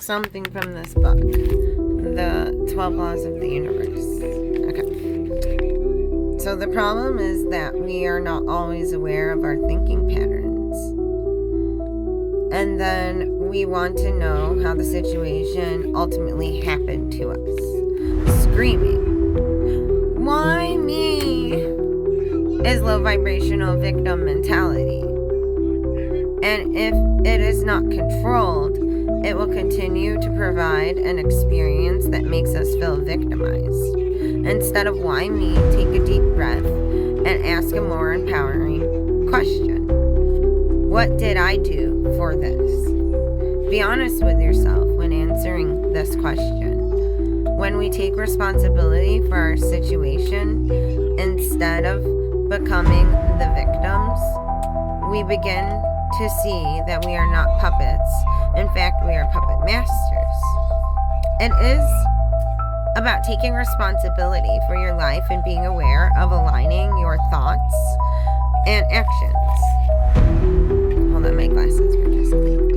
something from this book, The 12 Laws of the Universe. Okay. So the problem is that we are not always aware of our thinking patterns. And then we want to know how the situation ultimately happened to us. Screaming, "Why me?" is low vibrational victim mentality. And if it is not controlled, it will continue to provide an experience that makes us feel victimized. Instead of "why me?" take a deep breath and ask a more empowering question. What did I do for this? Be honest with yourself when answering this question. When we take responsibility for our situation instead of becoming the victims, we begin to see that we are not puppets. In fact, we are puppet masters. It is about taking responsibility for your life and being aware of aligning your thoughts and actions. Hold on, my glasses were just cleaned.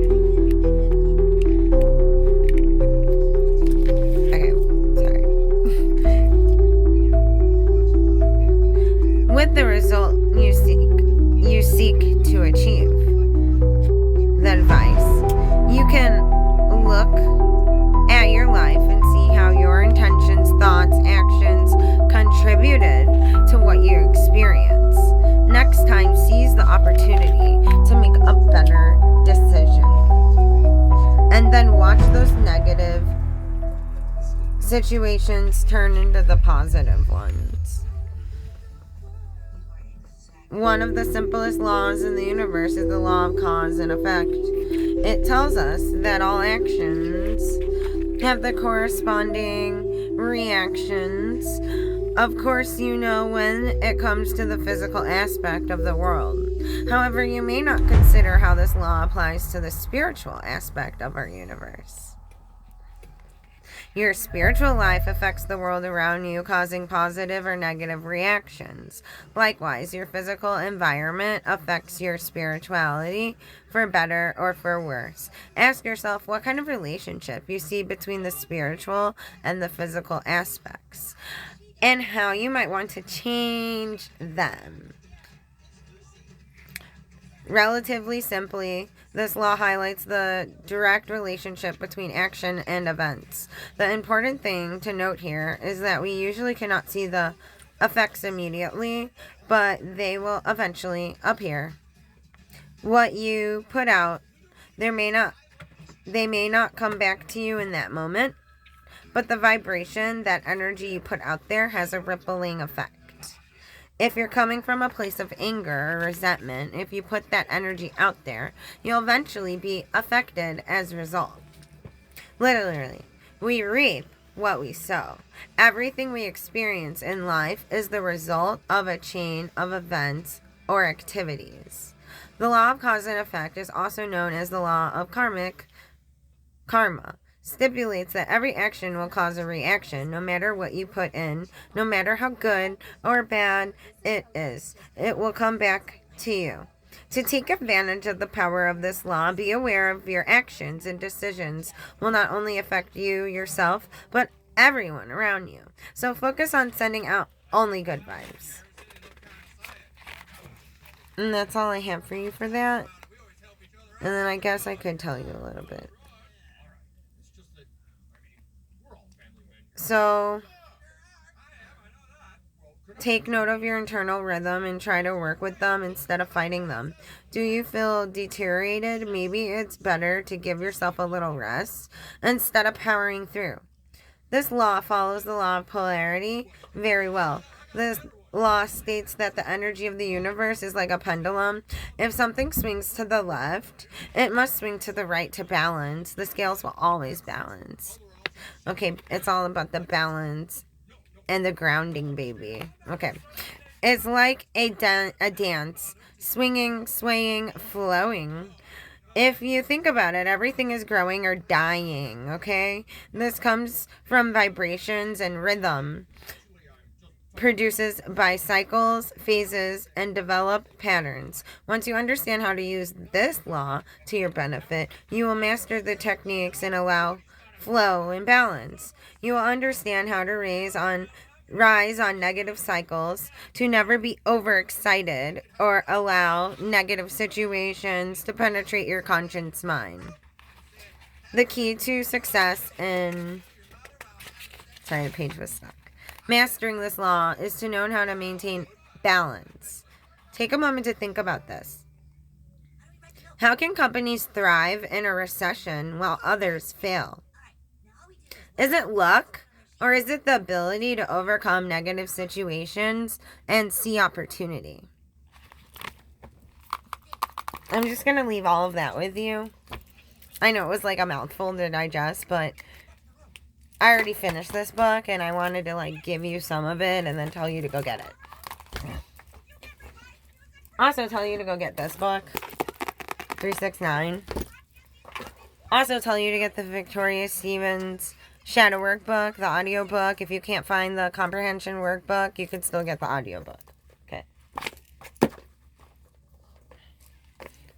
Okay, sorry. With the result you seek to achieve. The advice. You can look at your life and see how your intentions, thoughts, actions contributed to what you experience. Next time, seize the opportunity to make a better decision. And then watch those negative situations turn into the positive ones. One of the simplest laws in the universe is the law of cause and effect. It tells us that all actions have the corresponding reactions. Of course, you know when it comes to the physical aspect of the world. However, you may not consider how this law applies to the spiritual aspect of our universe. Your spiritual life affects the world around you, causing positive or negative reactions. Likewise, your physical environment affects your spirituality, for better or for worse. Ask yourself what kind of relationship you see between the spiritual and the physical aspects, and how you might want to change them. Relatively simply, this law highlights the direct relationship between action and events. The important thing to note here is that we usually cannot see the effects immediately, but they will eventually appear. What you put out, they may not come back to you in that moment, but the vibration, that energy you put out there, has a rippling effect. If you're coming from a place of anger or resentment, if you put that energy out there, you'll eventually be affected as a result. Literally, we reap what we sow. Everything we experience in life is the result of a chain of events or activities. The law of cause and effect is also known as the law of karma. Stipulates that every action will cause a reaction, no matter what you put in, no matter how good or bad it is. It will come back to you. To take advantage of the power of this law, be aware of your actions and decisions will not only affect you yourself, but everyone around you. So focus on sending out only good vibes. And that's all I have for you for that. And then I guess I could tell you a little bit. So, take note of your internal rhythm and try to work with them instead of fighting them. Do you feel deteriorated? Maybe it's better to give yourself a little rest instead of powering through. This law follows the law of polarity very well. This law states that the energy of the universe is like a pendulum. If something swings to the left, it must swing to the right to balance. The scales will always balance. Okay, it's all about the balance and the grounding, baby. Okay. It's like a dance. Swinging, swaying, flowing. If you think about it, everything is growing or dying, okay? This comes from vibrations and rhythm. produces by cycles, phases, and develop patterns. Once you understand how to use this law to your benefit, you will master the techniques and allow flow and balance. You will understand how to rise on negative cycles, to never be overexcited or allow negative situations to penetrate your conscious mind. The key to success in... Sorry, the page was stuck. Mastering this law is to know how to maintain balance. Take a moment to think about this. How can companies thrive in a recession while others fail? Is it luck, or is it the ability to overcome negative situations and see opportunity? I'm just going to leave all of that with you. I know it was like a mouthful to digest, but I already finished this book, and I wanted to, like, give you some of it and then tell you to go get it. Also tell you to go get this book, 369. Also tell you to get the Victoria Stevens Shadow Workbook, the audio book. If you can't find the comprehension workbook, you could still get the audio book. Okay.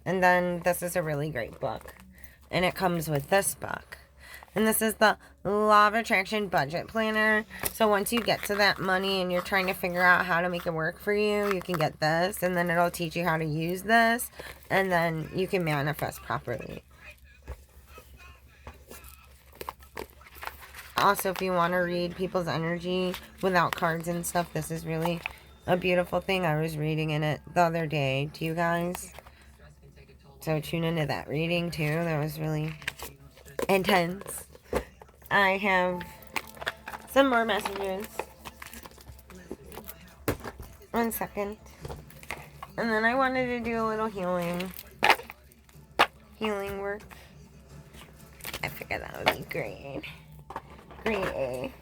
And then this is a really great book, and it comes with this book. And this is the Law of Attraction Budget Planner. So once you get to that money and you're trying to figure out how to make it work for you, you can get this. And then it'll teach you how to use this. And then you can manifest properly. Also, if you want to read people's energy without cards and stuff, this is really a beautiful thing. I was reading in it the other day to you guys. So tune into that reading too. That was really intense. I have some more messages. 1 second. And then I wanted to do a little healing work. I figured that would be great. Grade A.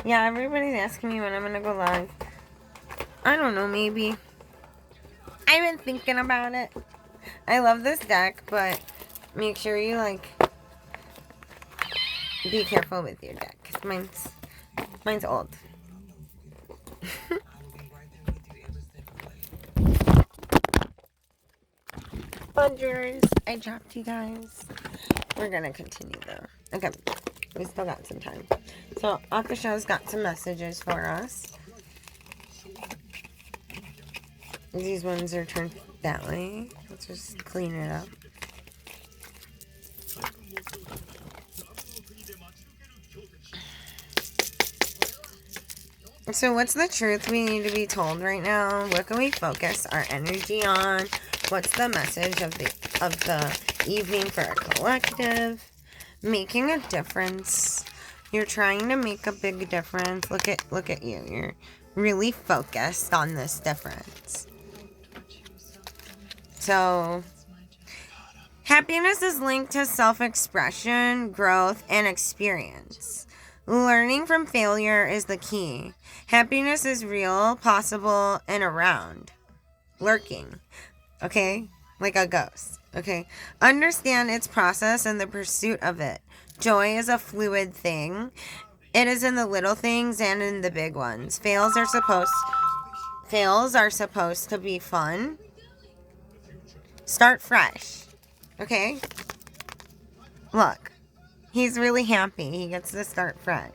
Yeah, everybody's asking me when I'm gonna go live. I don't know, maybe. I've been thinking about it. I love this deck, but make sure you, like, be careful with your deck, because mine's old. Budgers, I dropped you guys. We're gonna continue though. Okay, we still got some time. So, Akasha's got some messages for us. These ones are turned that way. Let's just clean it up. So what's the truth we need to be told right now? What can we focus our energy on? What's the message of the evening for a collective? Making a difference. You're trying to make a big difference. Look at you. You're really focused on this difference. So, happiness is linked to self-expression, growth, and experience. Learning from failure is the key. Happiness is real, possible, and around. Lurking. Okay? Like a ghost. Okay? Understand its process and the pursuit of it. Joy is a fluid thing. It is in the little things and in the big ones. Fails are supposed to be fun. Start fresh. Okay? Look. He's really happy. He gets to start fresh.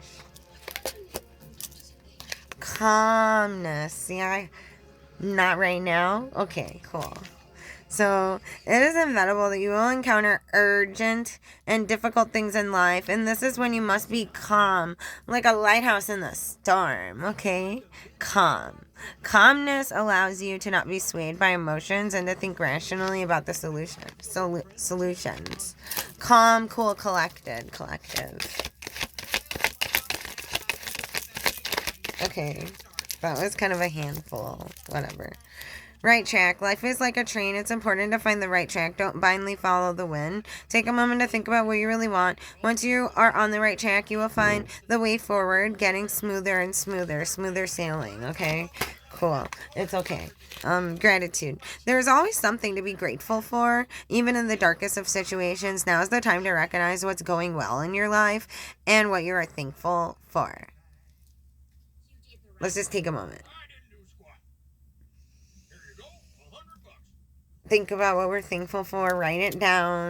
Calmness. Yeah, not right now? Okay, cool. So, it is inevitable that you will encounter urgent and difficult things in life, and this is when you must be calm, like a lighthouse in the storm, okay? Calm. Calmness allows you to not be swayed by emotions and to think rationally about the solutions. Calm, cool, collective. Okay, that was kind of a handful, whatever. Right track. Life is like a train. It's important to find the right track. Don't blindly follow the wind. Take a moment to think about what you really want. Once you are on the right track, you will find the way forward, getting smoother and smoother. Smoother sailing, okay? Cool. It's okay. Gratitude. There's always something to be grateful for, even in the darkest of situations. Now is the time to recognize what's going well in your life and what you are thankful for. Let's just take a moment. Think about what we're thankful for. Write it down.